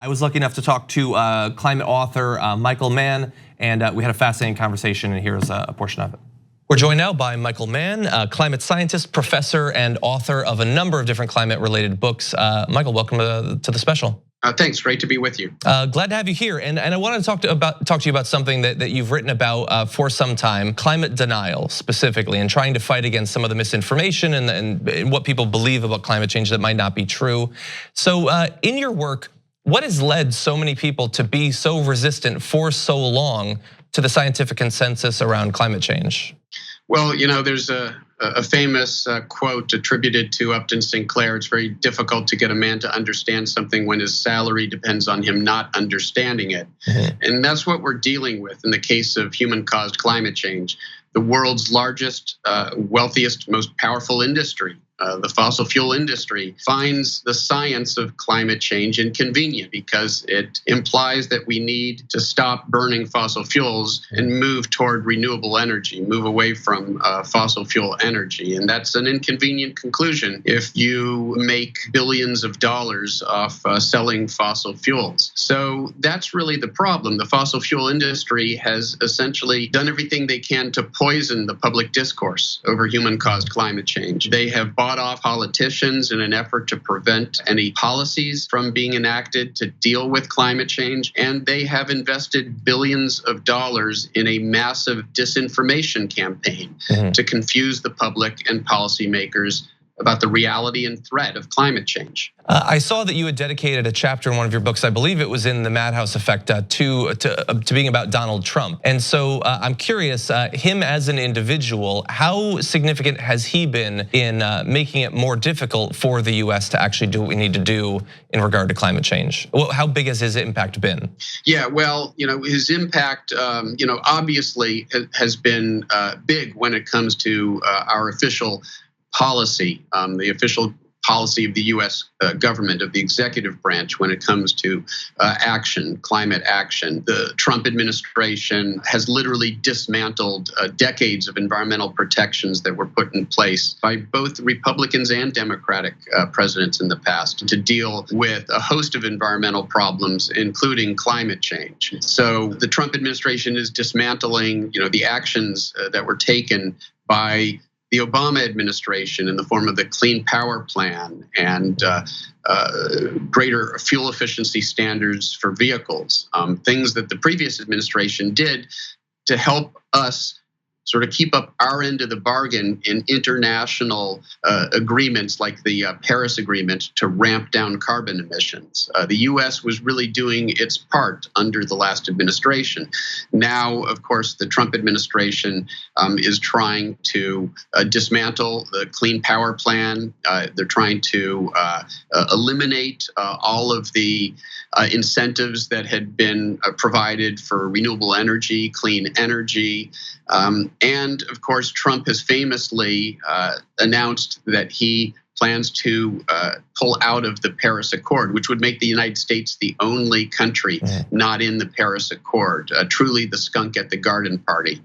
I was lucky enough to talk to climate author Michael Mann, and we had a fascinating conversation, and here's a portion of it. We're joined now by Michael Mann, a climate scientist, professor, and author of a number of different climate-related books. Michael, welcome to the special. Thanks, great to be with you. Glad to have you here, and I wanted to talk to you about something that you've written about for some time, climate denial specifically, and trying to fight against some of the misinformation and what people believe about climate change that might not be true. So in your work, what has led so many people to be so resistant for so long to the scientific consensus around climate change? Well, there's a famous quote attributed to Upton Sinclair. It's very difficult to get a man to understand something when his salary depends on him not understanding it. And that's what we're dealing with in the case of human-caused climate change. The world's largest, wealthiest, most powerful industry, the fossil fuel industry, finds the science of climate change inconvenient because it implies that we need to stop burning fossil fuels and move toward renewable energy, move away from fossil fuel energy. And that's an inconvenient conclusion if you make billions of dollars off selling fossil fuels. So that's really the problem. The fossil fuel industry has essentially done everything they can to poison the public discourse over human-caused climate change. They have bought off politicians in an effort to prevent any policies from being enacted to deal with climate change, and they have invested billions of dollars in a massive disinformation campaign to confuse the public and policymakers about the reality and threat of climate change. I saw that you had dedicated a chapter in one of your books, I believe it was in the Madhouse Effect, to being about Donald Trump. And so I'm curious, him as an individual, how significant has he been in making it more difficult for the US to actually do what we need to do in regard to climate change? Well, how big has his impact been? Yeah, well, his impact, obviously has been big when it comes to our official policy, the official policy of the US government, of the executive branch when it comes to action, climate action. The Trump administration has literally dismantled decades of environmental protections that were put in place by both Republicans and Democratic presidents in the past to deal with a host of environmental problems, including climate change. So the Trump administration is dismantling, the actions that were taken by the Obama administration in the form of the Clean Power Plan and greater fuel efficiency standards for vehicles, things that the previous administration did to help us sort of keep up our end of the bargain in international agreements like the Paris Agreement to ramp down carbon emissions. The US was really doing its part under the last administration. Now, of course, the Trump administration is trying to dismantle the Clean Power Plan. They're trying to eliminate all of the incentives that had been provided for renewable energy, clean energy. And of course, Trump has famously announced that he plans to pull out of the Paris Accord, which would make the United States the only country not in the Paris Accord. Truly the skunk at the garden party,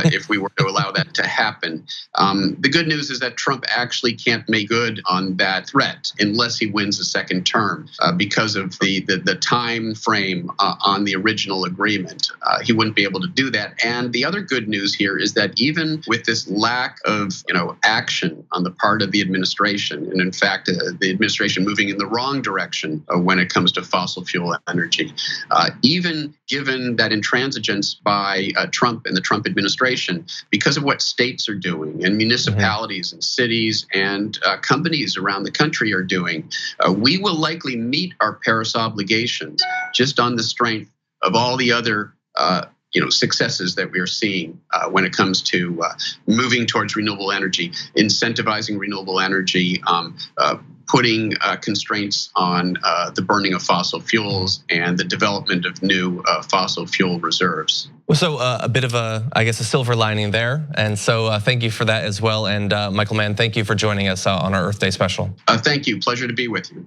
if we were to allow that to happen. The good news is that Trump actually can't make good on that threat unless he wins a second term because of the time frame on the original agreement. He wouldn't be able to do that. And the other good news here is that even with this lack of action on the part of the administration, and in fact, the administration moving in the wrong direction when it comes to fossil fuel energy. Even given that intransigence by Trump and the Trump administration, because of what states are doing and municipalities and cities and companies around the country are doing, we will likely meet our Paris obligations just on the strength of all the other successes that we are seeing when it comes to moving towards renewable energy, incentivizing renewable energy, putting constraints on the burning of fossil fuels and the development of new fossil fuel reserves. So a bit of a silver lining there. And so thank you for that as well. And Michael Mann, thank you for joining us on our Earth Day special. Thank you, pleasure to be with you.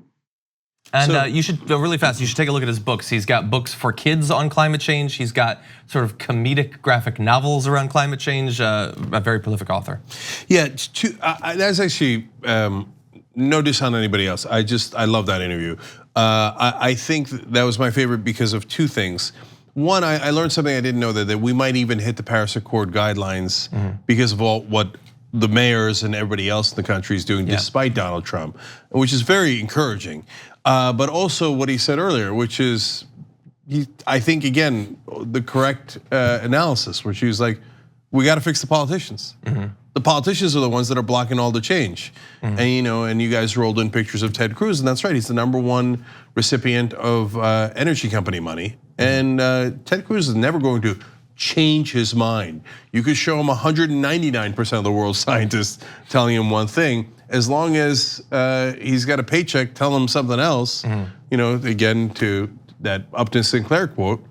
And you should, really fast, you should take a look at his books. He's got books for kids on climate change. He's got sort of comedic graphic novels around climate change, a very prolific author. Yeah, that's actually no diss on anybody else. I love that interview. I think that was my favorite because of two things. One, I learned something I didn't know, that we might even hit the Paris Accord guidelines because of what the mayors and everybody else in the country is doing, despite Donald Trump, which is very encouraging. But also what he said earlier, which is, I think, again, the correct analysis, which he was like, we got to fix the politicians. The politicians are the ones that are blocking all the change. And and you guys rolled in pictures of Ted Cruz, and that's right, he's the #1 recipient of energy company money. And Ted Cruz is never going to change his mind. You could show him 199% of the world's scientists telling him one thing, as long as he's got a paycheck telling him something else. Again, to that Upton Sinclair quote,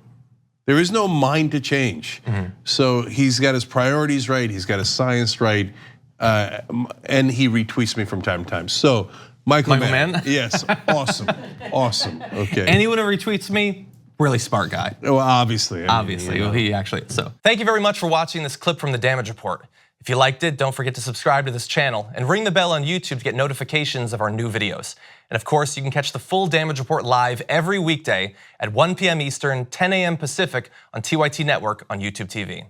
there is no mind to change. So he's got his priorities right, he's got his science right, and he retweets me from time to time. So Michael Mann, yes, awesome, okay. Anyone who retweets me, really smart guy. Well, obviously. Well, he actually is. So thank you very much for watching this clip from the Damage Report. If you liked it, don't forget to subscribe to this channel and ring the bell on YouTube to get notifications of our new videos. And of course, you can catch the full Damage Report live every weekday at 1 p.m. Eastern, 10 a.m. Pacific on TYT Network on YouTube TV.